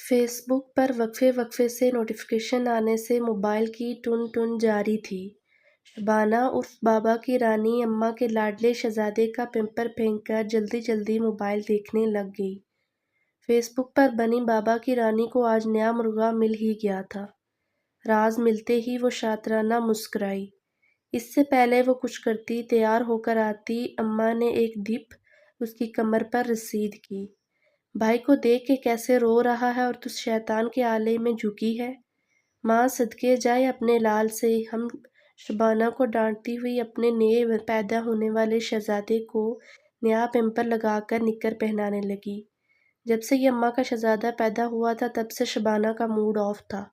Face بک پر وقفے وقفے سے نوٹیفیکیشن آنے سے موبائل کی ٹن ٹن جاری تھی۔ شبانہ عرف بابا کی رانی اماں کے لاڈلے شہزادے کا پیمپر پھینک کر جلدی جلدی موبائل دیکھنے لگ گئی۔ فیس بک پر بنی بابا کی رانی کو آج نیا مرغا مل ہی گیا تھا۔ راز ملتے ہی وہ شاطرانہ مسکرائی۔ اس سے پہلے وہ کچھ کرتی، تیار ہو کر آتی، اماں نے ایک دپ اس کی کمر پر رسید کی۔ بھائی کو دیکھ کے کیسے رو رہا ہے اور تو شیطان کے آلے میں جھکی ہے۔ ماں صدقے جائے اپنے لال سے، ہم شبانہ کو ڈانٹتی ہوئی اپنے نئے پیدا ہونے والے شہزادے کو نیا پیمپر لگا کر نکر پہنانے لگی۔ جب سے یہ اماں کا شہزادہ پیدا ہوا تھا تب سے شبانہ کا موڈ آف تھا۔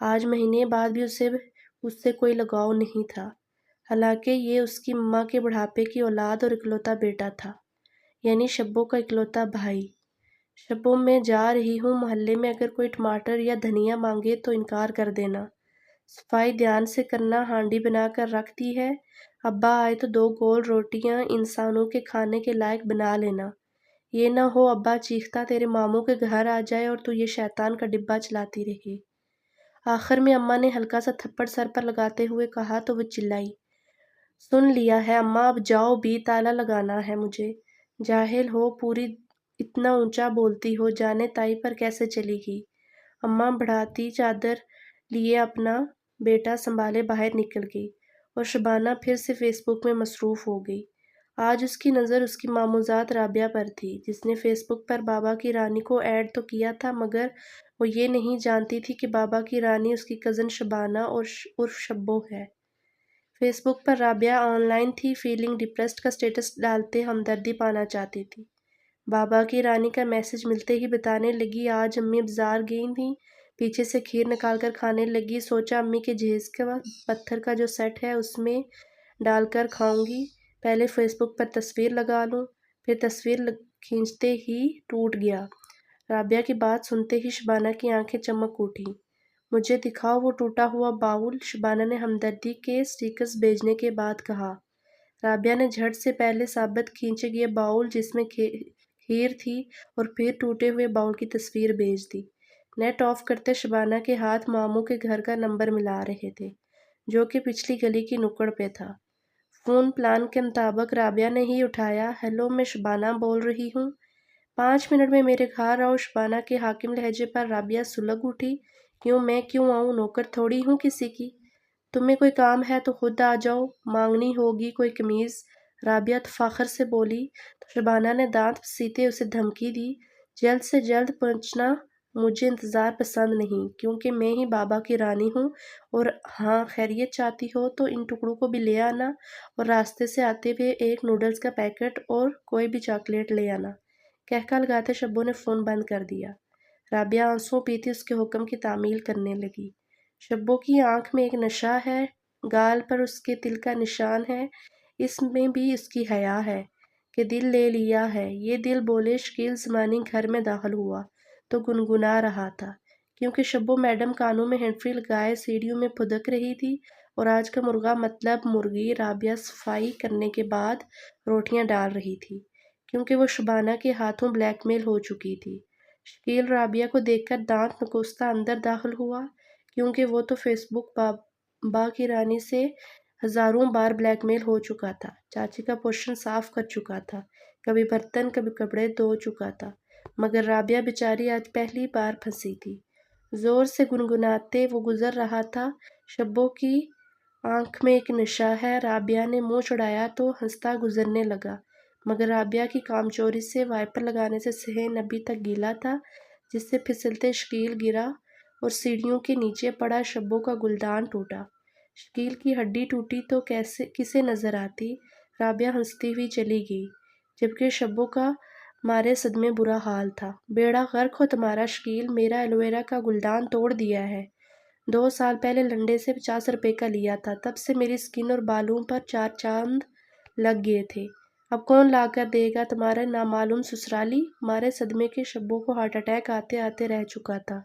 آج مہینے بعد بھی اس سے کوئی لگاؤ نہیں تھا، حالانکہ یہ اس کی اماں کے بڑھاپے کی اولاد اور اکلوتا بیٹا تھا، یعنی شبو کا اکلوتا بھائی۔ شبو میں جا رہی ہوں، محلے میں اگر کوئی ٹماٹر یا دھنیا مانگے تو انکار کر دینا، صفائی دھیان سے کرنا، ہانڈی بنا کر رکھ دی ہے، ابا آئے تو 2 گول روٹیاں انسانوں کے کھانے کے لائق بنا لینا، یہ نہ ہو ابا چیختا تیرے ماموں کے گھر آ جائے اور تو یہ شیطان کا ڈبہ چلاتی رہے۔ آخر میں اماں نے ہلکا سا تھپڑ سر پر لگاتے ہوئے کہا تو وہ چلائی، سن لیا ہے اماں، اب جاؤ بھی، تالا لگانا ہے مجھے۔ جاہل ہو، پوری اتنا اونچا بولتی ہو، جانے تائی پر کیسے چلی گئی۔ اماں بڑھاتی چادر لیے اپنا بیٹا سنبھالے باہر نکل گئی اور شبانہ پھر سے فیس بک میں مصروف ہو گئی۔ آج اس کی نظر اس کی ماموزاد رابعہ پر تھی، جس نے فیس بک پر بابا کی رانی کو ایڈ تو کیا تھا، مگر وہ یہ نہیں جانتی تھی کہ بابا کی رانی اس کی کزن شبانہ اور عرف شبو ہے۔ فیس بک پر رابعہ آن لائن تھی، فیلنگ ڈپریسڈ کا سٹیٹس ڈالتے ہمدردی پانا چاہتی تھی۔ بابا کی رانی کا میسج ملتے ہی بتانے لگی، آج امی بازار گئی تھیں، پیچھے سے کھیر نکال کر کھانے لگی، سوچا امی کے جہیز کا پتھر کا جو سیٹ ہے اس میں ڈال کر کھاؤں گی، پہلے فیس بک پر تصویر لگا لوں۔ پھر تصویر کھینچتے ہی ٹوٹ گیا۔ رابعہ کی بات سنتے ہی شبانہ کی آنکھیں چمک اٹھیں۔ مجھے دکھاؤ وہ ٹوٹا ہوا باؤل، شبانہ نے ہمدردی کے سٹیکرز بھیجنے کے بعد کہا۔ رابعہ نے جھٹ سے پہلے ثابت کھینچے گئے باؤل جس میں کھیر تھی اور پھر ٹوٹے ہوئے باؤل کی تصویر بھیج دی۔ نیٹ آف کرتے شبانہ کے ہاتھ ماموں کے گھر کا نمبر ملا رہے تھے، جو کہ پچھلی گلی کی نکڑ پہ تھا۔ فون پلان کے مطابق رابعہ نے ہی اٹھایا، ہیلو میں شبانہ بول رہی ہوں، 5 منٹ میں میرے گھر آؤ۔ شبانہ کے حاکم لہجے پر رابعہ سلگ اٹھی، کیوں میں کیوں آؤں، نوکر تھوڑی ہوں کسی کی، تمہیں کوئی کام ہے تو خود آ جاؤ، مانگنی ہوگی کوئی قمیض، رابعہ فخر سے بولی تو شبانہ نے دانت پیستے اسے دھمکی دی، جلد سے جلد پہنچنا، مجھے انتظار پسند نہیں، کیونکہ میں ہی بابا کی رانی ہوں، اور ہاں خیریت چاہتی ہو تو ان ٹکڑوں کو بھی لے آنا، اور راستے سے آتے ہوئے ایک نوڈلز کا پیکٹ اور کوئی بھی چاکلیٹ لے آنا۔ کہکا لگاتے شبو نے فون بند کر دیا۔ رابعہ آنسو پیتی اس کے حکم کی تعمیل کرنے لگی۔ شبو کی آنکھ میں ایک نشہ ہے، گال پر اس کے دل کا نشان ہے، اس میں بھی اس کی حیا ہے کہ دل لے لیا ہے۔ یہ دل بولے شکیل زمانی گھر میں داخل ہوا تو گنگنا رہا تھا، کیونکہ شبو میڈم کانوں میں ہینڈ فری لگائے سیڑھیوں میں پھدک رہی تھی، اور آج کا مرغا مطلب مرغی رابعہ صفائی کرنے کے بعد روٹیاں ڈال رہی تھی، کیونکہ وہ شبانہ کے ہاتھوں بلیک میل ہو چکی تھی۔ شکیل رابعہ کو دیکھ کر دانت نکوستا اندر داخل ہوا، کیونکہ وہ تو فیس بک بابا کی رانی سے ہزاروں بار بلیک میل ہو چکا تھا، چاچی کا پورشن صاف کر چکا تھا، کبھی برتن کبھی کپڑے دھو چکا تھا، مگر رابعہ بیچاری آج پہلی بار پھنسی تھی۔ زور سے گنگناتے وہ گزر رہا تھا، شبو کی آنکھ میں ایک نشہ ہے، رابعہ نے منہ چڑھایا تو ہنستا گزرنے لگا، مگر رابعہ کی کامچوری سے وائپر لگانے سے صحن ابھی تک گیلا تھا، جس سے پھسلتے شکیل گرا اور سیڑھیوں کے نیچے پڑا، شبو کا گلدان ٹوٹا۔ شکیل کی ہڈی ٹوٹی تو کسے نظر آتی، رابعہ ہنستی ہوئی چلی گئی، جبکہ شبو کا مارے صدمے برا حال تھا۔ بیڑا غرق ہو تمہارا شکیل، میرا ایلوویرا کا گلدان توڑ دیا ہے، 2 سال پہلے لنڈے سے 50 روپے کا لیا تھا، تب سے میری سکن اور بالوں پر 4 چاند لگ گئے تھے، اب کون لا کر دے گا تمہارا نامعلوم سسرالی۔ مارے صدمے کے شبو کو ہارٹ اٹیک آتے آتے رہ چکا تھا۔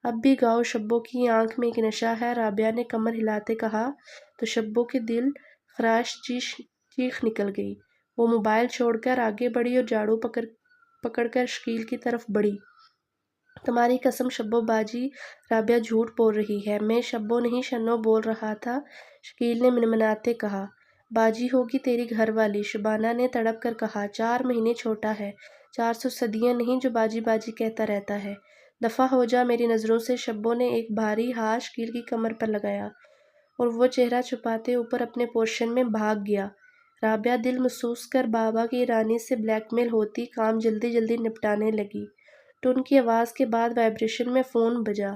اب بھی گاؤ شبو کی آنکھ میں ایک نشہ ہے، رابعہ نے کمر ہلاتے کہا تو شبو کے دل خراش چیخ نکل گئی۔ وہ موبائل چھوڑ کر آگے بڑھی اور جھاڑو پکڑ کر شکیل کی طرف بڑھی۔ تمہاری قسم شبو باجی، رابعہ جھوٹ بول رہی ہے۔ میں شبو نہیں شنو بول رہا تھا، شکیل نے منمناتے کہا۔ باجی ہوگی تیری گھر والی، شبانہ نے تڑپ کر کہا۔ 4 مہینے چھوٹا ہے، 400 صدیاں نہیں جو باجی باجی کہتا رہتا ہے۔ دفع ہو جا میری نظروں سے۔ شبو نے ایک بھاری ہاتھ شکیل کی کمر پر لگایا اور وہ چہرہ چھپاتے اوپر اپنے پورشن میں بھاگ گیا۔ رابعہ دل محسوس کر بابا کی رانی سے بلیک میل ہوتی کام جلدی جلدی نپٹانے لگی۔ ٹن کی آواز کے بعد وائبریشن میں فون بجا۔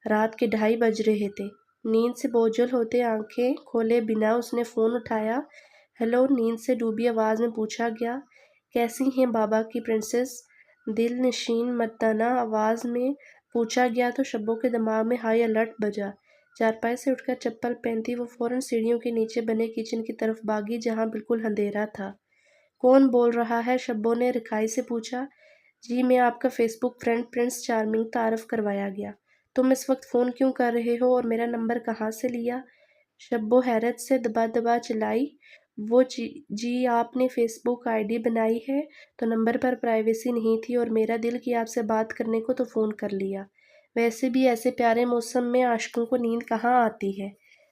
رات کے 2:30 بج رہے تھے۔ نیند سے بوجھل ہوتے آنکھیں کھولے بنا اس نے فون اٹھایا۔ ہیلو، نیند سے ڈوبی آواز میں پوچھا گیا۔ کیسی ہیں بابا کی پرنسس؟ دل نشین مردانہ آواز میں پوچھا گیا تو شبو کے دماغ میں ہائی الرٹ بجا۔ چارپائی سے اٹھ کر چپل پہنتی وہ فوراً سیڑھیوں کے نیچے بنے کچن کی طرف بھاگی جہاں بالکل اندھیرا تھا۔ کون بول رہا ہے؟ شبو نے رکھائی سے پوچھا۔ جی میں آپ کا فیس بک فرینڈ پرنس چارمنگ، تعارف کروایا گیا۔ تم اس وقت فون کیوں کر رہے ہو اور میرا نمبر کہاں سے لیا؟ شبو حیرت سے دبا دبا چلائی۔ وہ جی آپ نے فیس بک آئی ڈی بنائی ہے تو نمبر پر پرائیویسی نہیں تھی اور میرا دل کیا آپ سے بات کرنے کو تو فون کر لیا۔ ویسے بھی ایسے پیارے موسم میں عاشقوں کو نیند کہاں آتی ہے؟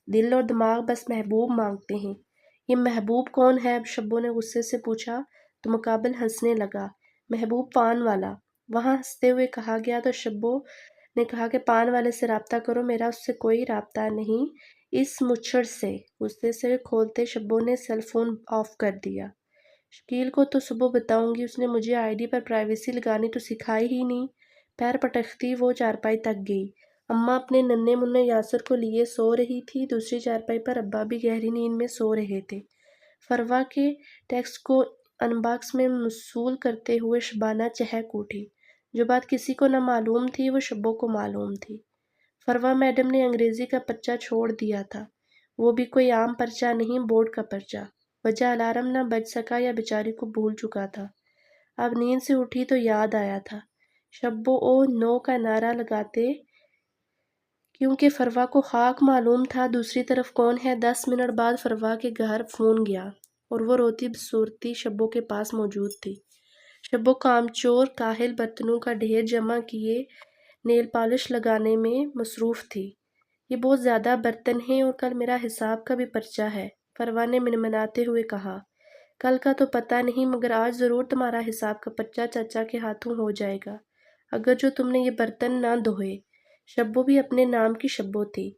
دل اور دماغ بس محبوب مانگتے ہیں۔ یہ محبوب کون ہے؟ شبو نے غصے سے پوچھا تو مقابل ہنسنے لگا۔ محبوب پان والا، وہاں ہنستے ہوئے کہا گیا تو شبو نے کہا کہ پان والے سے رابطہ کرو، میرا اس سے کوئی رابطہ نہیں، اس مچھڑ سے۔ غصے سے کھولتے شبو نے سیل فون آف کر دیا۔ شکیل کو تو صبح بتاؤں گی، اس نے مجھے آئی ڈی پر پرائیویسی لگانی تو سکھائی ہی نہیں۔ پیر پٹکتی وہ چارپائی تک گئی۔ اماں اپنے ننھے منھے یاسر کو لیے سو رہی تھی، دوسری چارپائی پر ابا بھی گہری نیند میں سو رہے تھے۔ فروا کے ٹیکسٹ کو ان باکس میں موصول کرتے ہوئے شبانہ چہک اٹھی۔ جو بات کسی کو نہ معلوم تھی وہ شبو کو معلوم تھی۔ فروا میڈم نے انگریزی کا پرچہ چھوڑ دیا تھا، وہ بھی کوئی عام پرچہ نہیں، بورڈ کا پرچہ۔ وجہ الارم نہ بج سکا یا بیچاری کو بھول چکا تھا۔ اب نیند سے اٹھی تو یاد آیا تھا۔ شبو او نو کا نعرہ لگاتے کیونکہ فروا کو خاک معلوم تھا دوسری طرف کون ہے۔ 10 منٹ بعد فروا کے گھر فون گیا اور وہ روتی بسورتی شبو کے پاس موجود تھی۔ شبو کامچور کاہل برتنوں کا ڈھیر جمع کیے نیل پالش لگانے میں مصروف تھی۔ یہ بہت زیادہ برتن ہیں اور کل میرا حساب کا بھی پرچہ ہے، فروا نے منمناتے ہوئے کہا۔ کل کا تو پتہ نہیں مگر آج ضرور تمہارا حساب کا پرچہ چاچا کے ہاتھوں ہو جائے گا، اگر جو تم نے یہ برتن نہ دھوئے۔ شبو بھی اپنے نام کی شبو تھی۔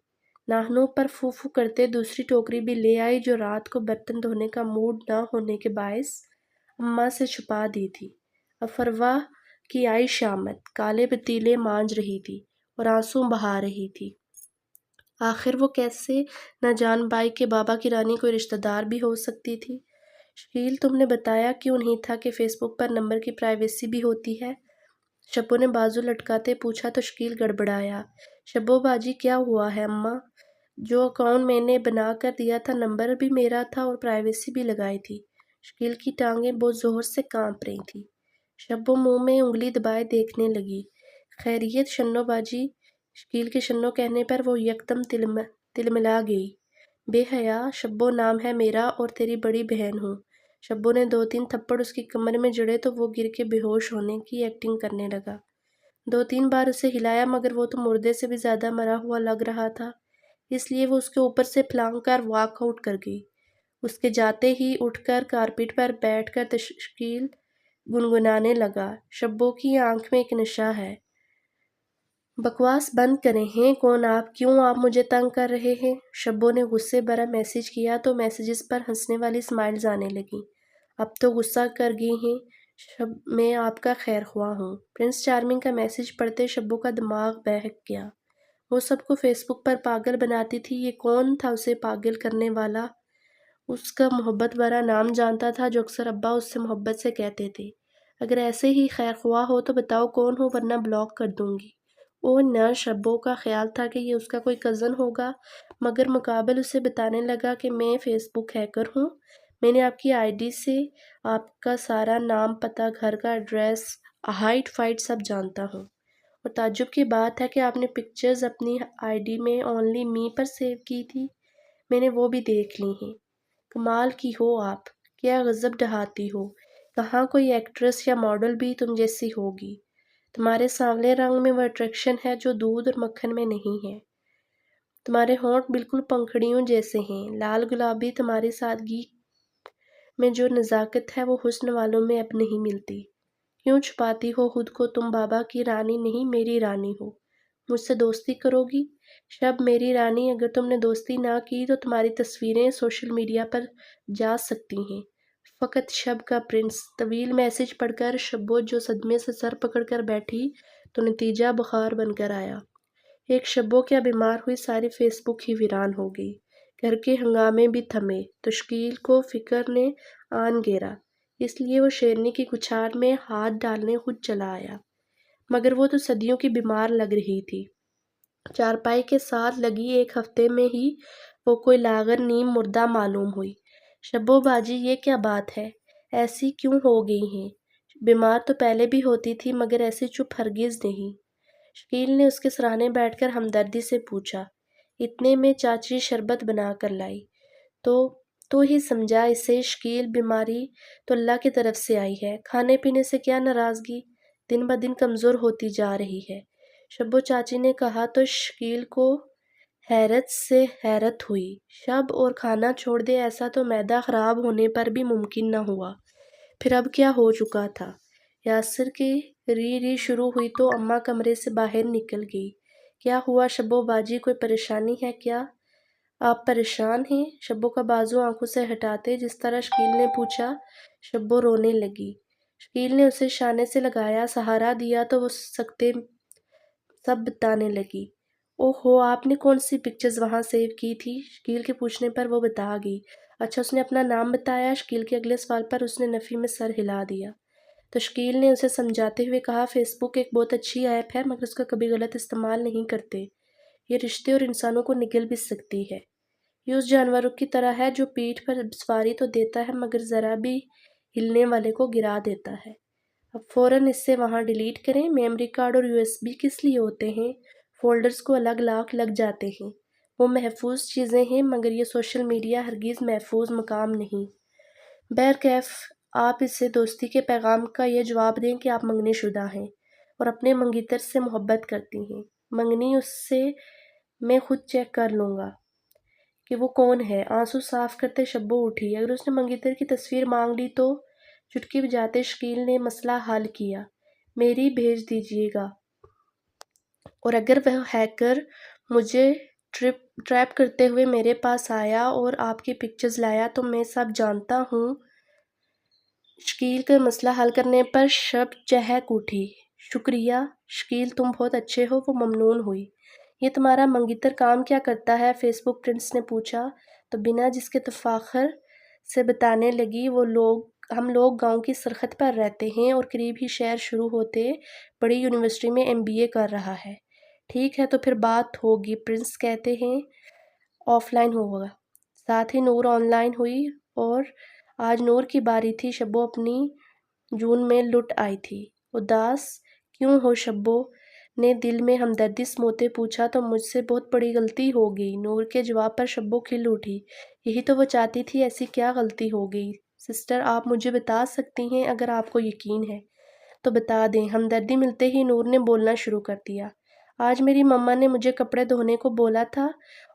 ناخنوں پر فو فو کرتے دوسری ٹوکری بھی لے آئی جو رات کو برتن دھونے کا موڈ نہ ہونے کے باعث اماں سے چھپا دی تھی۔ اب فروا کی آئی شامت، کالے پتیلے مانج رہی تھی اور آنسو بہا رہی تھی۔ آخر وہ کیسے نہ جان پائی کہ بابا کی رانی کوئی رشتہ دار بھی ہو سکتی تھی۔ شکیل تم نے بتایا کیوں نہیں تھا کہ فیس بک پر نمبر کی پرائیویسی بھی ہوتی ہے؟ شبو نے بازو لٹکاتے پوچھا تو شکیل گڑبڑایا۔ شبو باجی کیا ہوا ہے اماں؟ جو اکاؤنٹ میں نے بنا کر دیا تھا نمبر بھی میرا تھا اور پرائیویسی بھی لگائی تھی۔ شکیل کی ٹانگیں بہت زور سے کانپ رہی تھیں۔ شبو منہ میں انگلی دبائے دیکھنے لگی۔ خیریت شنو باجی؟ شکیل کے شنو کہنے پر وہ یکدم تلملا گئی۔ بے حیا، شبو نام ہے میرا اور تیری بڑی بہن ہوں۔ شبو نے 2-3 تھپڑ اس کی کمر میں جڑے تو وہ گر کے بے ہوش ہونے کی ایکٹنگ کرنے لگا۔ 2-3 بار اسے ہلایا مگر وہ تو مردے سے بھی زیادہ مرا ہوا لگ رہا تھا، اس لیے وہ اس کے اوپر سے پھلانگ کر واک آؤٹ کر گئی۔ اس کے جاتے ہی اٹھ کر کارپیٹ پر بیٹھ کر تشکیل گنگنانے لگا۔ شبو کی آنکھ میں ایک نشہ ہے۔ بکواس بند کریں۔ ہیں کون آپ؟ کیوں آپ مجھے تنگ کر رہے ہیں؟ شبو نے غصے بھرا میسج کیا تو میسیجز پر ہنسنے والی سمائلز آنے لگیں۔ اب تو غصہ کر گئی ہیں۔ میں آپ کا خیر خواہ ہوں۔ پرنس چارمنگ کا میسج پڑھتے شبو کا دماغ بہک گیا۔ وہ سب کو فیس بک پر پاگل بناتی تھی، یہ کون تھا اسے پاگل کرنے والا؟ اس کا محبت بھرا نام جانتا تھا جو اکثر ابا اس سے محبت سے کہتے تھے۔ اگر ایسے ہی خیر خواہ ہو تو بتاؤ کون ہو ورنہ بلاک کر دوں گی۔ او نہ، شبو کا خیال تھا کہ یہ اس کا کوئی کزن ہوگا مگر مقابل اسے بتانے لگا کہ میں فیس بک ہیکر ہوں، میں نے آپ کی آئی ڈی سے آپ کا سارا نام پتہ گھر کا ایڈریس ہائٹ فائٹ سب جانتا ہوں، اور تعجب کی بات ہے کہ آپ نے پکچرز اپنی آئی ڈی میں اونلی می پر سیو کی تھی، میں نے وہ بھی دیکھ لی ہیں۔ کمال کی ہو آپ، کیا غضب ڈھاتی ہو، کہاں کوئی ایکٹریس یا ماڈل بھی تم جیسی ہوگی۔ تمہارے سانولے رنگ میں وہ اٹریکشن ہے جو دودھ اور مکھن میں نہیں ہے۔ تمہارے ہونٹ بالکل پنکھڑیوں جیسے ہیں، لال گلابی۔ تمہاری سادگی میں جو نزاکت ہے وہ حسن والوں میں اب نہیں ملتی۔ کیوں چھپاتی ہو خود کو؟ تم بابا کی رانی نہیں، میری رانی ہو۔ مجھ سے دوستی کرو گی؟ شب میری رانی، اگر تم نے دوستی نہ کی تو تمہاری تصویریں سوشل میڈیا پر جا سکتی ہیں۔ فقط شب کا پرنس۔ طویل میسج پڑھ کر شبو جو صدمے سے سر پکڑ کر بیٹھی تو نتیجہ بخار بن کر آیا۔ ایک شبو کیا بیمار ہوئی، ساری فیس بک ہی ویران ہو گئی۔ گھر کے ہنگامے بھی تھمے تو شکیل کو فکر نے آن گھیرا، اس لیے وہ شیرنی کی کچھار میں ہاتھ ڈالنے خود چلا آیا، مگر وہ تو صدیوں کی بیمار لگ رہی تھی۔ چارپائی کے ساتھ لگی ایک ہفتے میں ہی وہ کوئی لاغر نیم مردہ معلوم ہوئی۔ شبو باجی، یہ کیا بات ہے؟ ایسی کیوں ہو گئی ہیں؟ بیمار تو پہلے بھی ہوتی تھی مگر ایسی چپ ہرگز نہیں۔ شکیل نے اس کے سرانے بیٹھ کر ہمدردی سے پوچھا۔ اتنے میں چاچی شربت بنا کر لائی۔ تو ہی سمجھا اسے، شکیل بیماری تو اللہ کی طرف سے آئی ہے، کھانے پینے سے کیا ناراضگی؟ دن بدن کمزور ہوتی جا رہی ہے، شبو چاچی نے کہا تو شکیل کو حیرت سے حیرت ہوئی۔ شب اور کھانا چھوڑ دے، ایسا تو معدہ خراب ہونے پر بھی ممکن نہ ہوا، پھر اب کیا ہو چکا تھا؟ یاسر کی ری شروع ہوئی تو اماں کمرے سے باہر نکل گئی۔ کیا ہوا شبو باجی، کوئی پریشانی ہے کیا؟ آپ پریشان ہیں؟ شبو کا بازو آنکھوں سے ہٹاتے جس طرح شکیل نے پوچھا، شبو رونے لگی۔ شکیل نے اسے شانے سے لگایا، سہارا دیا تو وہ سب بتانے لگی۔ اوہو، آپ نے کون سی پکچرز وہاں سیو کی تھی؟ شکیل کے پوچھنے پر وہ بتا گئی۔ اچھا، اس نے اپنا نام بتایا؟ شکیل کے اگلے سوال پر اس نے نفی میں سر ہلا دیا۔ تو شکیل نے اسے سمجھاتے ہوئے کہا، فیس بک ایک بہت اچھی ایپ ہے مگر اس کا کبھی غلط استعمال نہیں کرتے، یہ رشتے اور انسانوں کو نگل بھی سکتی ہے۔ یہ اس جانوروں کی طرح ہے جو پیٹھ پر سواری تو دیتا ہے مگر ذرا بھی ہلنے والے کو گرا دیتا ہے۔ اب فوراً اس سے وہاں ڈیلیٹ کریں۔ میموری کارڈ اور USB کس لیے ہوتے ہیں؟ فولڈرز کو الگ لاک لگ جاتے ہیں، وہ محفوظ چیزیں ہیں مگر یہ سوشل میڈیا ہرگز محفوظ مقام نہیں۔ بہرکیف آپ اس سے دوستی کے پیغام کا یہ جواب دیں کہ آپ منگنے شدہ ہیں اور اپنے منگیتر سے محبت کرتی ہیں۔ منگنی اس سے میں خود چیک کر لوں گا کہ وہ کون ہے۔ آنسو صاف کرتے شبو اٹھی۔ اگر اس نے منگیتر کی تصویر مانگ لی تو؟ چٹکی بجاتے شکیل نے مسئلہ حل کیا۔ میری بھیج دیجیے گا، اور اگر وہ ہیکر مجھے ٹریپ کرتے ہوئے میرے پاس آیا اور آپ کی پکچرز لایا تو میں سب جانتا ہوں۔ شکیل کا مسئلہ حل کرنے پر شب چہک اٹھی۔ شکریہ شکیل، تم بہت اچھے ہو۔ وہ ممنون ہوئی۔ یہ تمہارا منگیتر کام کیا کرتا ہے؟ فیس بک پرنس نے پوچھا تو بنا جس کے تفاخر سے بتانے لگی، ہم لوگ گاؤں کی سرحد پر رہتے ہیں اور قریب ہی شہر شروع ہوتے بڑی یونیورسٹی میں MBA کر رہا ہے۔ ٹھیک ہے، تو پھر بات ہوگی۔ پرنس کہتے ہیں آف لائن ہوگا۔ ساتھ ہی نور آن لائن ہوئی اور آج نور کی باری تھی۔ شبو اپنی جون میں لٹ آئی تھی۔ اداس کیوں ہو؟ شبو نے دل میں ہمدردی سموتے پوچھا۔ تو مجھ سے بہت بڑی غلطی ہو گئی۔ نور کے جواب پر شبو کھل اٹھی۔ یہی تو وہ چاہتی تھی، ایسی کیا غلطی ہو گئی؟ سسٹر، آپ مجھے بتا سکتی ہیں اگر آپ کو یقین ہے تو بتا دیں۔ ہمدردی ملتے ہی نور نے بولنا شروع کر دیا۔ آج میری مما نے مجھے کپڑے دھونے کو بولا تھا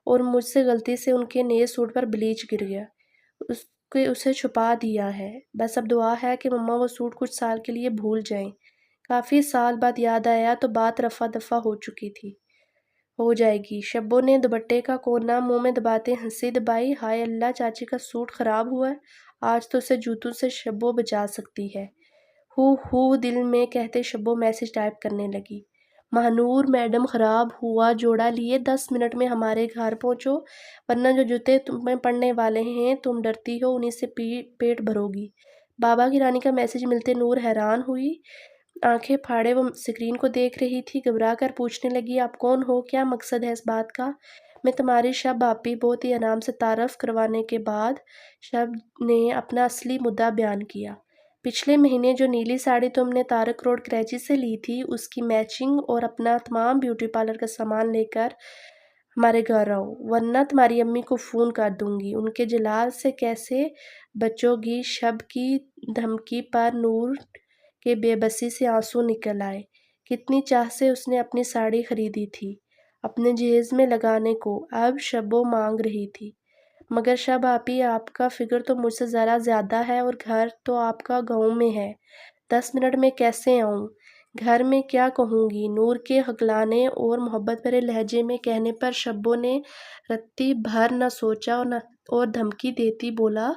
اور مجھ سے غلطی سے ان کے نئے سوٹ پر بلیچ گر گیا، اسے چھپا دیا ہے۔ بس اب دعا ہے کہ مما وہ سوٹ کچھ سال کے لیے بھول جائیں۔ کافی سال بعد یاد آیا تو بات رفع دفع ہو چکی تھی۔ ہو جائے گی۔ شبو نے دوپٹے کا کونا منہ میں دباتے ہنسی دبائی۔ ہائے اللہ، چاچی کا سوٹ خراب ہوا ہے، آج تو اسے جوتوں سے شبو بچا سکتی ہے۔ ہو دل میں کہتے شبو میسج ٹائپ کرنے لگی۔ مہنور میڈم، خراب ہوا جوڑا لیے 10 منٹ میں ہمارے گھر پہنچو، ورنہ جو جوتے تمہیں پڑنے والے ہیں تم ڈرتی ہو انہی سے پیٹ بھرو گی۔ بابا کی رانی کا میسج ملتے نور حیران ہوئی، آنکھیں پھاڑے وہ اسکرین کو دیکھ رہی تھی۔ گھبرا کر پوچھنے لگی، آپ کون ہو؟ کیا مقصد ہے اس بات کا؟ میں تمہاری شب آپی۔ بہت ہی آرام سے تعارف کروانے کے بعد شب نے اپنا اصلی مدعا بیان کیا۔ پچھلے مہینے جو نیلی ساڑی تم نے تارک روڈ کراچی سے لی تھی اس کی میچنگ اور اپنا تمام بیوٹی پارلر کا سامان لے کر ہمارے گھر آؤ، ورنہ تمہاری امی کو فون کر دوں گی۔ ان کے جلال سے کیسے بچو گی؟ شب کی دھمکی پر نور کے بے بسی سے آنسو نکل آئے۔ کتنی چاہ سے اس نے اپنی ساڑی خریدی تھی اپنے جہیز میں لگانے کو، اب شبو مانگ رہی تھی۔ مگر شب آپی، آپ کا فکر تو مجھ سے ذرا زیادہ ہے، اور گھر تو آپ کا گاؤں میں ہے، 10 منٹ میں کیسے آؤں؟ گھر میں کیا کہوں گی؟ نور کے ہکلانے اور محبت بھرے لہجے میں کہنے پر شبو نے رتی بھر نہ سوچا اور دھمکی دیتی بولا،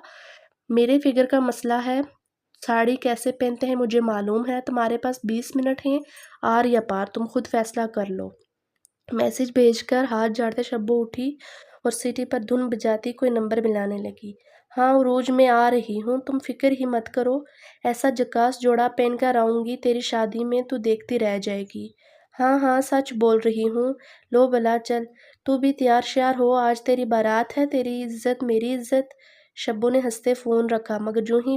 میرے فکر کا مسئلہ ہے، ساڑی کیسے پہنتے ہیں مجھے معلوم ہے، تمہارے پاس 20 منٹ ہیں، آر یا پار، تم خود فیصلہ کر لو۔ میسج بھیج کر ہاتھ جھاڑتے شبو اٹھی اور سیٹی پر دھن بجاتی کوئی نمبر ملانے لگی۔ ہاں عروج، میں آ رہی ہوں، تم فکر ہی مت کرو، ایسا جکاس جوڑا پہن کر آؤں گی تیری شادی میں، تو دیکھتی رہ جائے گی۔ ہاں ہاں سچ بول رہی ہوں، لو بلا چل، تو بھی تیار شیار ہو، آج تیری بارات ہے، تیری عزت میری عزت۔ شبو نے ہنستے فون رکھا، مگر جو ہی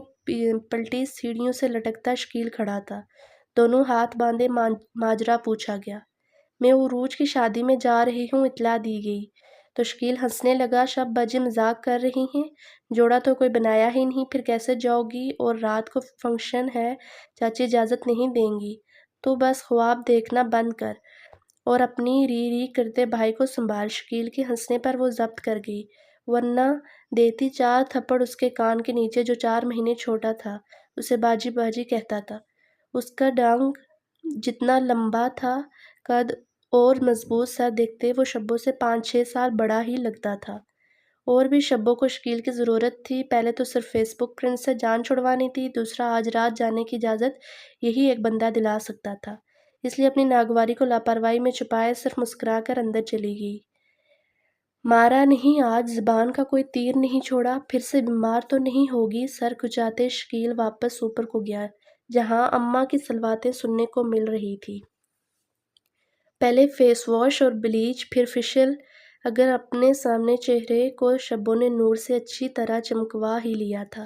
پلٹی سیڑھیوں سے لٹکتا شکیل کھڑا تھا، دونوں ہاتھ باندھے ماجرا پوچھا گیا۔ میں عروج کی شادی میں جا رہی ہوں، اطلاع دی گئی۔ تو شکیل ہنسنے لگا، شب باجی مذاق کر رہی ہیں؟ جوڑا تو کوئی بنایا ہی نہیں، پھر کیسے جاؤ گی؟ اور رات کو فنکشن ہے، چاچی اجازت نہیں دیں گی، تو بس خواب دیکھنا بند کر اور اپنی ری ری کرتے بھائی کو سنبھال۔ شکیل کے ہنسنے پر وہ ضبط کر گئی، ورنہ دیتی 4 تھپڑ اس کے کان کے نیچے جو 4 مہینے چھوٹا تھا، اسے باجی باجی کہتا تھا۔ اس کا ڈانگ جتنا لمبا تھا، قد اور مضبوط سا دیکھتے وہ شبو سے 5-6 سال بڑا ہی لگتا تھا۔ اور بھی شبو کو شکیل کی ضرورت تھی، پہلے تو صرف فیس بک فرینڈ سے جان چھڑوانی تھی، دوسرا آج رات جانے کی اجازت یہی ایک بندہ دلا سکتا تھا، اس لیے اپنی ناگواری کو لاپرواہی میں چھپائے صرف مسکرا کر اندر چلی گئی۔ مارا نہیں آج، زبان کا کوئی تیر نہیں چھوڑا، پھر سے بیمار تو نہیں ہوگی؟ سر کھچاتے شکیل واپس اوپر کو گیا، جہاں اماں کی صلواتیں سننے کو مل رہی تھی۔ پہلے فیس واش اور بلیچ، پھر فیشل۔ اگر اپنے سامنے چہرے کو شبو نے نور سے اچھی طرح چمکوا ہی لیا تھا،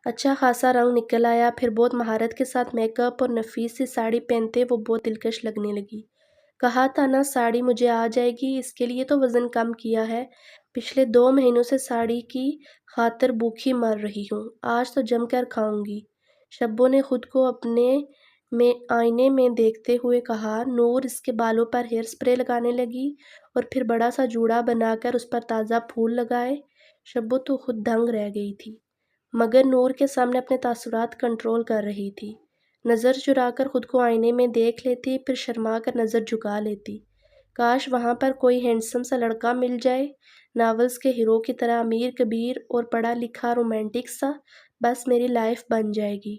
اچھا خاصا رنگ نکل آیا، پھر بہت مہارت کے ساتھ میک اپ اور نفیس سی ساڑی پہنتے وہ بہت دلکش لگنے لگی۔ کہا تھا نا ساڑی مجھے آ جائے گی، اس کے لیے تو وزن کم کیا ہے، پچھلے 2 مہینوں سے ساڑی کی خاطر بھوکی مر رہی ہوں، آج تو جم کر کھاؤں گی۔ شبو نے خود کو اپنے آئینے میں دیکھتے ہوئے کہا۔ نور اس کے بالوں پر ہیئر اسپرے لگانے لگی اور پھر بڑا سا جوڑا بنا کر اس پر تازہ پھول لگائے۔ شبو تو خود دنگ رہ گئی تھی، مگر نور کے سامنے اپنے تاثرات کنٹرول کر رہی تھی۔ نظر چرا کر خود کو آئینے میں دیکھ لیتی، پھر شرما کر نظر جھکا لیتی۔ کاش وہاں پر کوئی ہینڈسم سا لڑکا مل جائے، ناولز کے ہیرو کی طرح، امیر کبیر اور پڑھا لکھا رومانٹک سا، بس میری لائف بن جائے گی۔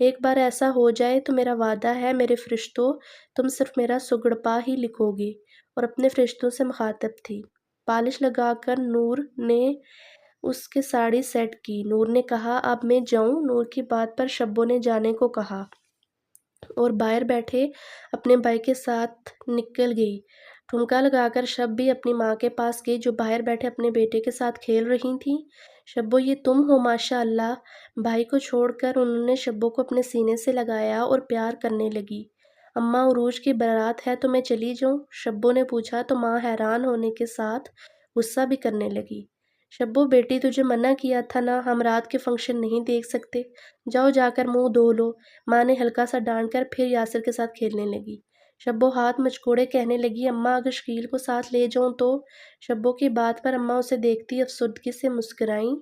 ایک بار ایسا ہو جائے تو میرا وعدہ ہے میرے فرشتوں، تم صرف میرا سگڑپا ہی لکھو گے۔ اور اپنے فرشتوں سے مخاطب تھی۔ پالش لگا کر نور نے اس کی ساڑی سیٹ کی۔ نور نے کہا، اب میں جاؤں؟ نور کی بات پر شبو نے جانے کو کہا اور باہر بیٹھے اپنے بھائی کے ساتھ نکل گئی۔ ٹھمکا لگا کر شب بھی اپنی ماں کے پاس گئی جو باہر بیٹھے اپنے بیٹے کے ساتھ کھیل رہی تھیں۔ شبو، یہ تم ہو؟ ماشاء اللہ۔ بھائی کو چھوڑ کر انہوں نے شبو کو اپنے سینے سے لگایا اور پیار کرنے لگی۔ اماں عروج کی بارات ہے تو میں چلی جاؤں؟ شبو نے پوچھا تو ماں حیران ہونے کے ساتھ غصہ بھی کرنے لگی۔ شبو بیٹی، تجھے منع کیا تھا نا، ہم رات کے فنکشن نہیں دیکھ سکتے، جاؤ جا کر منہ دھو لو، ماں نے ہلکا سا ڈانٹ کر پھر یاسر کے ساتھ کھیلنے لگی۔ شبو ہاتھ مچکوڑے کہنے لگی، اماں اگر شکیل کو ساتھ لے جاؤں تو؟ شبو کی بات پر اماں اسے دیکھتی افسردگی سے مسکرائیں،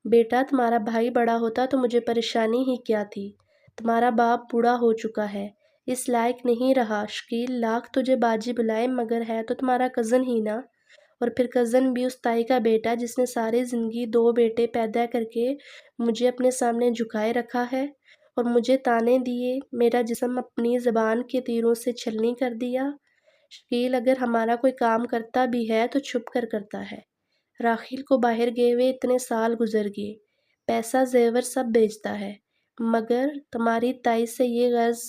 بیٹا تمہارا بھائی بڑا ہوتا تو مجھے پریشانی ہی کیا تھی، تمہارا باپ بوڑھا ہو چکا ہے، اس لائق نہیں رہا، شکیل لاکھ تجھے باجی بلائے مگر ہے تو تمہارا کزن ہی نا، اور پھر کزن بھی اس تائی کا بیٹا جس نے ساری زندگی 2 بیٹے پیدا کر کے مجھے اپنے سامنے جھکائے رکھا ہے اور مجھے تانے دیے، میرا جسم اپنی زبان کے تیروں سے چھلنی کر دیا۔ شکیل اگر ہمارا کوئی کام کرتا بھی ہے تو چھپ کر کرتا ہے، راخیل کو باہر گئے ہوئے اتنے سال گزر گئے، پیسہ زیور سب بیچتا ہے، مگر تمہاری تائی سے یہ غرض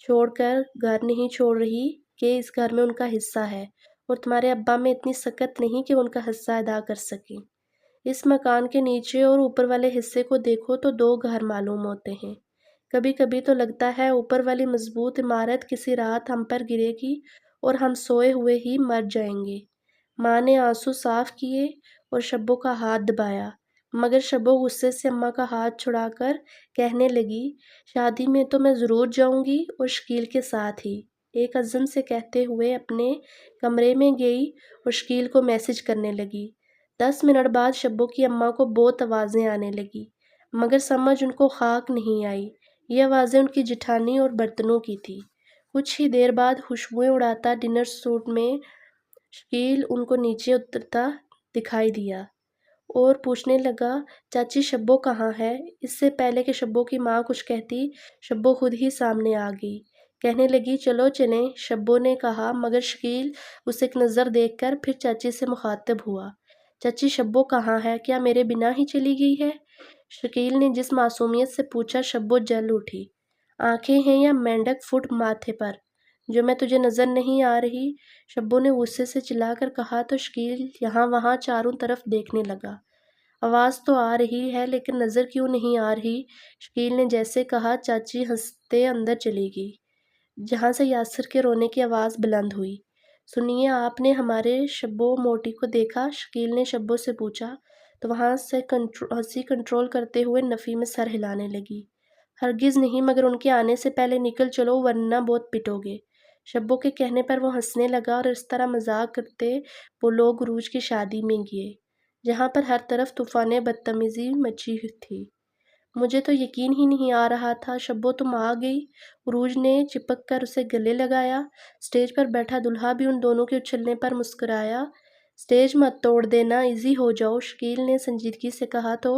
چھوڑ کر گھر نہیں چھوڑ رہی کہ اس گھر میں ان کا حصہ ہے، اور تمہارے ابا میں اتنی سکت نہیں کہ ان کا حصہ ادا کر سکیں۔ اس مکان کے نیچے اور اوپر والے حصے کو دیکھو تو 2 گھر معلوم ہوتے ہیں، کبھی کبھی تو لگتا ہے اوپر والی مضبوط عمارت کسی رات ہم پر گرے گی اور ہم سوئے ہوئے ہی مر جائیں گے۔ ماں نے آنسو صاف کیے اور شبو کا ہاتھ دبایا، مگر شبو غصے سے اماں کا ہاتھ چھڑا کر کہنے لگی، شادی میں تو میں ضرور جاؤں گی اور شکیل کے ساتھ ہی۔ ایک عزم سے کہتے ہوئے اپنے کمرے میں گئی اور شکیل کو میسج کرنے لگی۔ 10 منٹ بعد شبو کی اماں کو بہت آوازیں آنے لگی، مگر سمجھ ان کو خاک نہیں آئی۔ یہ آوازیں ان کی جٹھانی اور برتنوں کی تھی۔ کچھ ہی دیر بعد خوشبوئیں اڑاتا ڈنر سوٹ میں شکیل ان کو نیچے اترتا دکھائی دیا اور پوچھنے لگا، چاچی شبو کہاں ہے؟ اس سے پہلے کہ شبو کی ماں کچھ کہتی، شبو خود ہی سامنے آ گئی۔ کہنے لگی، چلو چلیں، شبو نے کہا، مگر شکیل اسے ایک نظر دیکھ کر پھر چاچی سے مخاطب ہوا۔ چاچی شبو کہاں ہے؟ کیا میرے بنا ہی چلی گئی ہے؟ شکیل نے جس معصومیت سے پوچھا، شبو جل اٹھی۔ آنکھیں ہیں یا مینڈک فٹ ماتھے پر، جو میں تجھے نظر نہیں آ رہی؟ شبو نے غصے سے چلا کر کہا تو شکیل یہاں وہاں چاروں طرف دیکھنے لگا۔ آواز تو آ رہی ہے لیکن نظر کیوں نہیں آ رہی؟ شکیل نے جیسے کہا، چاچی ہنستے اندر چلی گئی، جہاں سے یاسر کے رونے کی آواز بلند ہوئی۔ سنیے، آپ نے ہمارے شبو موٹی کو دیکھا؟ شکیل نے شبو سے پوچھا تو وہاں سے ہنسی کنٹرول کرتے ہوئے نفی میں سر ہلانے لگی۔ ہرگز نہیں، مگر ان کے آنے سے پہلے نکل چلو ورنہ بہت پٹو گے۔ شبو کے کہنے پر وہ ہنسنے لگا اور اس طرح مذاق کرتے وہ لوگ عروج کی شادی میں گئے، جہاں پر ہر طرف طوفان بدتمیزی مچی تھی۔ مجھے تو یقین ہی نہیں آ رہا تھا، شبو تم آ گئی۔ عروج نے چپک کر اسے گلے لگایا۔ اسٹیج پر بیٹھا دلہا بھی ان دونوں کے اچھلنے پر مسکرایا۔ اسٹیج مت توڑ دینا، ایزی ہو جاؤ، شکیل نے سنجیدگی سے کہا تو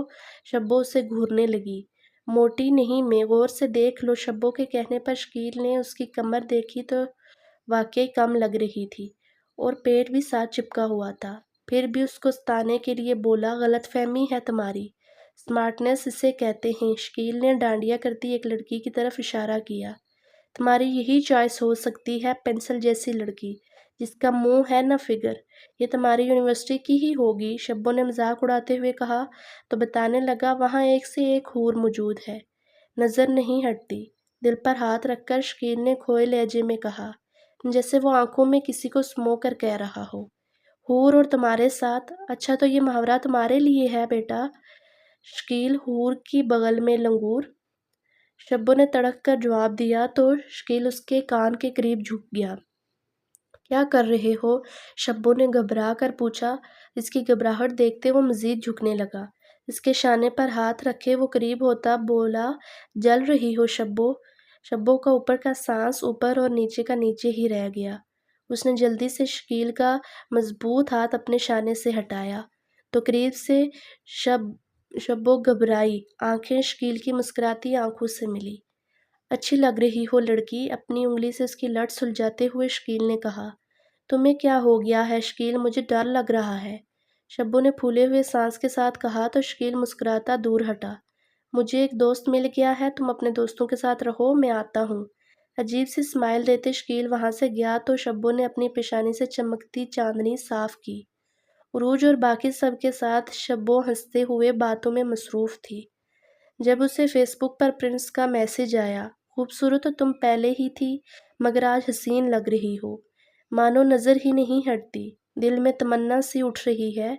شبو اسے گھورنے لگی۔ موٹی نہیں میں، غور سے دیکھ لو۔ شبو کے کہنے پر شکیل نے اس کی کمر دیکھی تو واقعی کم لگ رہی تھی اور پیٹ بھی ساتھ چپکا ہوا تھا۔ پھر بھی اس کو ستانے کے لیے بولا، غلط فہمی ہے تمہاری، سمارٹنیس اسے کہتے ہیں۔ شکیل نے ڈانڈیا کرتی ایک لڑکی کی طرف اشارہ کیا۔ تمہاری یہی چوائس ہو سکتی ہے، پنسل جیسی لڑکی، جس کا منہ ہے نہ فگر، یہ تمہاری یونیورسٹی کی ہی ہوگی، شبو نے مذاق اڑاتے ہوئے کہا تو بتانے لگا، وہاں ایک سے ایک حور موجود ہے، نظر نہیں ہٹتی۔ دل پر ہاتھ رکھ کر شکیل نے کھوئے لہجے میں کہا، جیسے وہ آنکھوں میں کسی کو سمو کر کہہ رہا ہو۔ حور اور تمہارے ساتھ؟ اچھا تو یہ محاورہ تمہارے لیے ہے بیٹا۔ شکیل، حور کی بغل میں لنگور، شبو نے تڑک کر جواب دیا تو شکیل اس کے کان کے قریب جھک گیا۔ کیا کر رہے ہو؟ شبو نے گھبرا کر پوچھا۔ اس کی گھبراہٹ دیکھتے وہ مزید جھکنے لگا۔ اس کے شانے پر ہاتھ رکھے وہ قریب ہوتا بولا، جل رہی ہو شبو۔ شبو کا اوپر کا سانس اوپر اور نیچے کا نیچے ہی رہ گیا۔ اس نے جلدی سے شکیل کا مضبوط ہاتھ اپنے شانے سے ہٹایا تو قریب سے شبو گھبرائی، آنکھیں شکیل کی مسکراتی آنکھوں سے ملی۔ اچھی لگ رہی ہو لڑکی، اپنی انگلی سے اس کی لٹ سلجھاتے ہوئے شکیل نے کہا۔ تمہیں کیا ہو گیا ہے شکیل؟ مجھے ڈر لگ رہا ہے، شبو نے پھولے ہوئے سانس کے ساتھ کہا تو شکیل مسکراتا دور ہٹا۔ مجھے ایک دوست مل گیا ہے، تم اپنے دوستوں کے ساتھ رہو، میں آتا ہوں۔ عجیب سی اسمائل دیتے شکیل وہاں سے گیا تو شبو نے اپنی پیشانی سے چمکتی چاندنی صاف کی۔ عروج اور باقی سب کے ساتھ شبو ہنستے ہوئے باتوں میں مصروف تھی۔ جب اسے فیس بک پر پرنس کا میسج آیا، خوبصورت تو تم پہلے ہی تھی، مگر آج حسین لگ رہی ہو، مانو نظر ہی نہیں ہٹتی۔ دل میں تمنا سی اٹھ رہی ہے،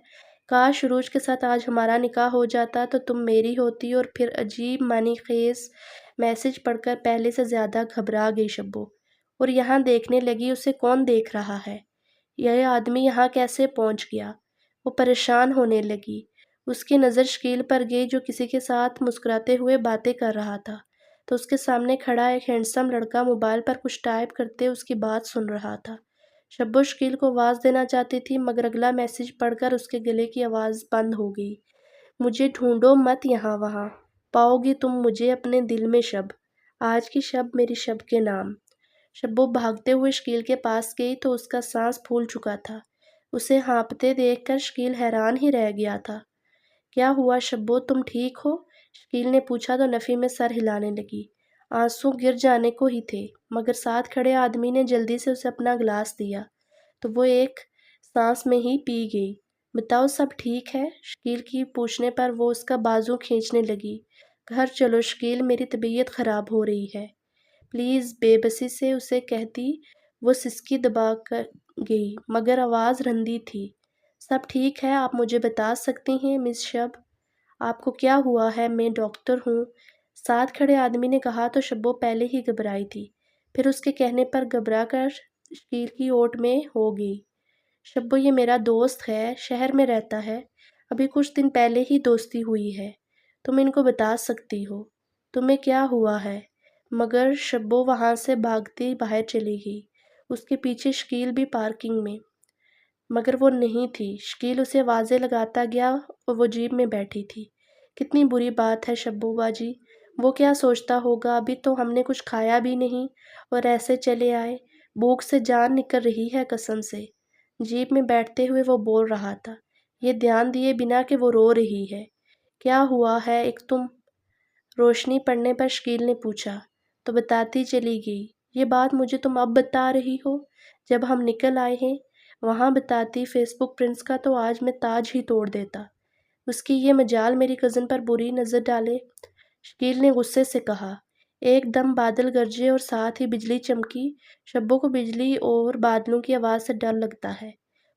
کاش عروج کے ساتھ آج ہمارا نکاح ہو جاتا تو تم میری ہوتی۔ اور پھر عجیب معنی خیز میسج پڑھ کر پہلے سے زیادہ گھبرا گئی شبو، اور یہاں دیکھنے لگی اسے کون دیکھ رہا ہے، یہ آدمی یہاں کیسے پہنچ گیا؟ وہ پریشان ہونے لگی۔ اس کی نظر شکیل پر گئی جو کسی کے ساتھ مسکراتے ہوئے باتیں کر رہا تھا تو اس کے سامنے کھڑا ایک ہینڈسم لڑکا موبائل پر کچھ ٹائپ کرتے اس کی بات سن رہا تھا۔ شبو شکیل کو آواز دینا چاہتی تھی مگر اگلا میسج پڑھ کر اس کے گلے کی آواز بند ہو گئی۔ مجھے ڈھونڈو مت یہاں وہاں، پاؤ گی تم مجھے اپنے دل میں شب، آج کی شب میری شب کے نام۔ شبو بھاگتے ہوئے شکیل کے پاس گئی تو اس کا سانس پھول چکا تھا۔ اسے ہانپتے دیکھ کر شکیل حیران ہی رہ گیا تھا۔ کیا ہوا شبو، تم ٹھیک ہو؟ شکیل نے پوچھا تو نفی میں سر ہلانے لگی۔ آنسو گر جانے کو ہی تھے مگر ساتھ کھڑے آدمی نے جلدی سے اسے اپنا گلاس دیا تو وہ ایک سانس میں ہی پی گئی۔ بتاؤ سب ٹھیک ہے؟ شکیل کی پوچھنے پر وہ اس کا بازو کھینچنے لگی۔ گھر چلو شکیل، میری طبیعت خراب ہو رہی ہے، پلیز، بے بسی سے اسے کہتی وہ سسکی دبا کر گئی مگر آواز رندی تھی۔ سب ٹھیک ہے، آپ مجھے بتا سکتی ہیں مس شب، آپ کو کیا ہوا ہے؟ میں ڈاکٹر ہوں، ساتھ کھڑے آدمی نے کہا تو شبو پہلے ہی گھبرائی تھی۔ پھر اس کے کہنے پر گھبرا کر شکیل کی اوٹ میں ہو گئی۔ شبو یہ میرا دوست ہے، شہر میں رہتا ہے، ابھی کچھ دن پہلے ہی دوستی ہوئی ہے، تم ان کو بتا سکتی ہو، تمہیں کیا ہوا ہے؟ مگر شبو وہاں سے بھاگتی باہر چلی گئی، اس کے پیچھے شکیل بھی پارکنگ میں، مگر وہ نہیں تھی۔ شکیل اسے آوازیں لگاتا گیا اور وہ جیپ میں بیٹھی تھی۔ کتنی بری بات ہے شبو باجی، وہ کیا سوچتا ہوگا، ابھی تو ہم نے کچھ کھایا بھی نہیں اور ایسے چلے آئے، بھوک سے جان نکل رہی ہے قسم سے۔ جیپ میں بیٹھتے ہوئے وہ بول رہا تھا، یہ دھیان دیے بنا کہ وہ رو رہی ہے۔ کیا ہوا ہے ایک تم؟ روشنی پڑنے پر شکیل نے پوچھا۔ تو بتاتی چلی گئی، یہ بات مجھے تم اب بتا رہی ہو؟ جب ہم نکل آئے ہیں وہاں بتاتی، فیس بک پرنس کا تو آج میں تاج ہی توڑ دیتا، اس کی یہ مجال میری کزن پر بری نظر ڈالے۔ شکیل نے غصے سے کہا۔ ایک دم بادل گرجے اور ساتھ ہی بجلی چمکی۔ شبو کو بجلی اور بادلوں کی آواز سے ڈر لگتا ہے۔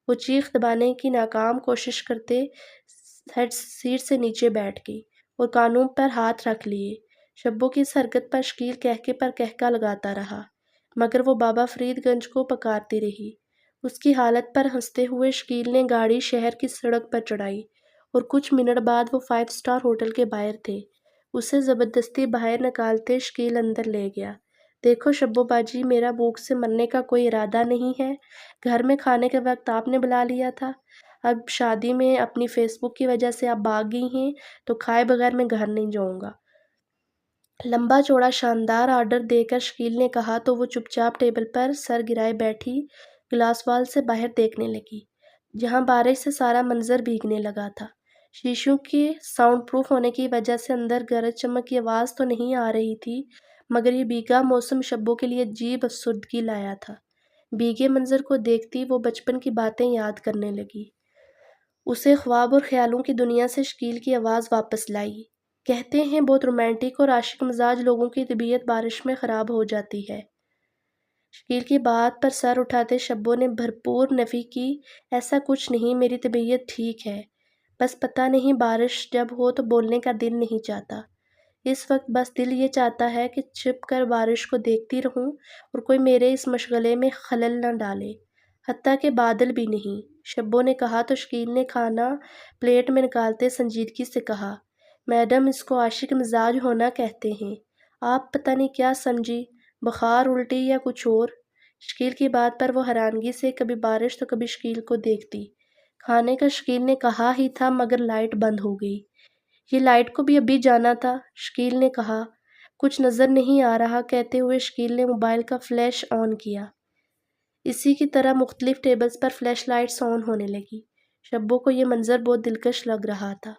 وہ چیخ دبانے کی ناکام کوشش کرتے سیٹ سے نیچے بیٹھ گئی اور کانوں پر ہاتھ رکھ لیے۔ شبو کی اس حرکت پر شکیل کہکے پر کہکا لگاتا رہا، مگر وہ بابا فرید گنج کو پکارتی رہی۔ اس کی حالت پر ہنستے ہوئے شکیل نے گاڑی شہر کی سڑک پر چڑھائی اور کچھ منٹ بعد وہ 5 اسٹار ہوٹل کے باہر تھے۔ اسے زبردستی باہر نکالتے شکیل اندر لے گیا۔ دیکھو شبو باجی، میرا بھوک سے مرنے کا کوئی ارادہ نہیں ہے، گھر میں کھانے کے وقت آپ نے بلا لیا تھا، اب شادی میں اپنی فیس بک کی وجہ سے آپ بھاگ گئی ہیں تو کھائے بغیر میں گھر نہیں جاؤں گا۔ لمبا چوڑا شاندار آرڈر دے کر شکیل نے کہا تو وہ چپ چاپ ٹیبل پر سر گرائے بیٹھی گلاس وال سے باہر دیکھنے لگی، جہاں بارش سے سارا منظر بھیگنے لگا تھا۔ شیشوں کے ساؤنڈ پروف ہونے کی وجہ سے اندر گرج چمک کی آواز تو نہیں آ رہی تھی، مگر یہ بھیگا موسم شبو کے لیے عجیب افسردگی لایا تھا۔ بھیگے منظر کو دیکھتی وہ بچپن کی باتیں یاد کرنے لگی۔ اسے خواب اور خیالوں کی دنیا سے شکیل کی آواز واپس لائی۔ کہتے ہیں بہت رومانٹک اور عاشق مزاج لوگوں کی طبیعت بارش میں خراب ہو جاتی ہے۔ شکیل کی بات پر سر اٹھاتے شبو نے بھرپور نفی کی، ایسا کچھ نہیں، میری طبیعت ٹھیک ہے، بس پتہ نہیں بارش جب ہو تو بولنے کا دل نہیں چاہتا، اس وقت بس دل یہ چاہتا ہے کہ چھپ کر بارش کو دیکھتی رہوں اور کوئی میرے اس مشغلے میں خلل نہ ڈالے، حتیٰ کہ بادل بھی نہیں۔ شبو نے کہا تو شکیل نے کھانا پلیٹ میں نکالتے سنجیدگی سے کہا، میڈم اس کو عاشق مزاج ہونا کہتے ہیں، آپ پتہ نہیں کیا سمجھی، بخار، الٹی یا کچھ اور؟ شکیل کی بات پر وہ حیرانگی سے کبھی بارش تو کبھی شکیل کو دیکھتی۔ کھانے کا شکیل نے کہا ہی تھا مگر لائٹ بند ہو گئی۔ یہ لائٹ کو بھی ابھی جانا تھا، شکیل نے کہا۔ کچھ نظر نہیں آ رہا کہتے ہوئے شکیل نے موبائل کا فلیش آن کیا۔ اسی کی طرح مختلف tables per flash lights on ہونے لگی۔ شبو کو یہ منظر بہت دلکش لگ رہا تھا۔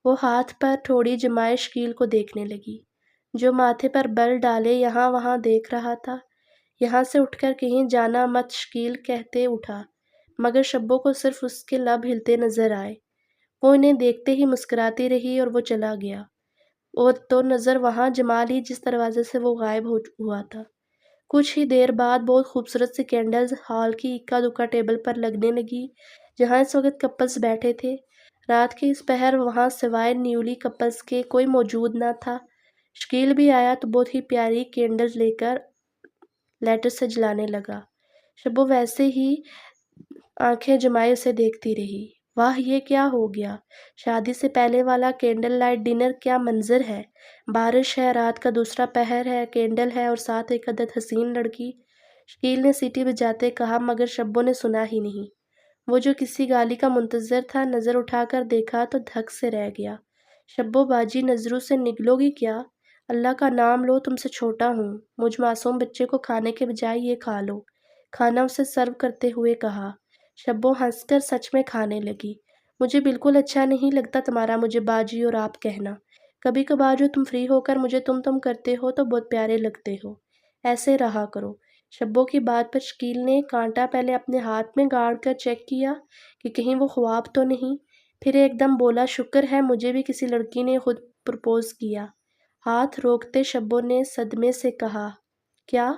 وہ ہاتھ پر ٹھوڑی جمائے شکیل کو دیکھنے لگی، جو ماتھے پر بل ڈالے یہاں وہاں دیکھ رہا تھا۔ یہاں سے اٹھ کر کہیں جانا مت، شکیل کہتے اٹھا، مگر شبو کو صرف اس کے لب ہلتے نظر آئے۔ وہ انہیں دیکھتے ہی مسکراتی رہی اور وہ چلا گیا، اور تو نظر وہاں جمال ہی جس دروازے سے وہ غائب ہوا تھا۔ کچھ ہی دیر بعد بہت خوبصورت سی کینڈلز ہال کی اکا دکا ٹیبل پر لگنے لگی، جہاں اس وقت کپلز بیٹھے تھے۔ رات کے اس پہر وہاں سوائے نیولی کپلز کے کوئی موجود نہ تھا۔ شکیل بھی آیا تو بہت ہی پیاری کینڈلز لے کر لیٹر سے جلانے لگا۔ شبو ویسے ہی آنکھیں جمائے اسے دیکھتی رہی۔ واہ، یہ کیا ہو گیا؟ شادی سے پہلے والا کینڈل لائٹ ڈنر، کیا منظر ہے! بارش ہے، رات کا دوسرا پہر ہے، کینڈل ہے اور ساتھ ایک عدد حسین لڑکی۔ شکیل نے سیٹی بجاتے کہا، مگر شبو نے سنا ہی نہیں۔ وہ جو کسی گالی کا منتظر تھا، نظر اٹھا کر دیکھا تو دھک سے رہ گیا۔ شبو باجی، نظروں سے نگلو گی کیا؟ اللہ کا نام لو، تم سے چھوٹا ہوں، مجھ معصوم بچے کو کھانے کے بجائے یہ کھا لو، کھانا اسے سرو کرتے ہوئے کہا۔ شبو ہنس کر سچ میں کھانے لگی۔ مجھے بالکل اچھا نہیں لگتا تمہارا مجھے باجی اور آپ کہنا، کبھی کبھار جو تم فری ہو کر مجھے تم کرتے ہو تو بہت پیارے لگتے ہو، ایسے رہا کرو۔ شبو کی بات پر شکیل نے کانٹا پہلے اپنے ہاتھ میں گاڑ کر چیک کیا کہ کہیں وہ خواب تو نہیں، پھر ایک دم بولا، شکر ہے مجھے بھی کسی لڑکی نے خود پرپوز کیا۔ ہاتھ روکتے شبو نے صدمے سے کہا، کیا؟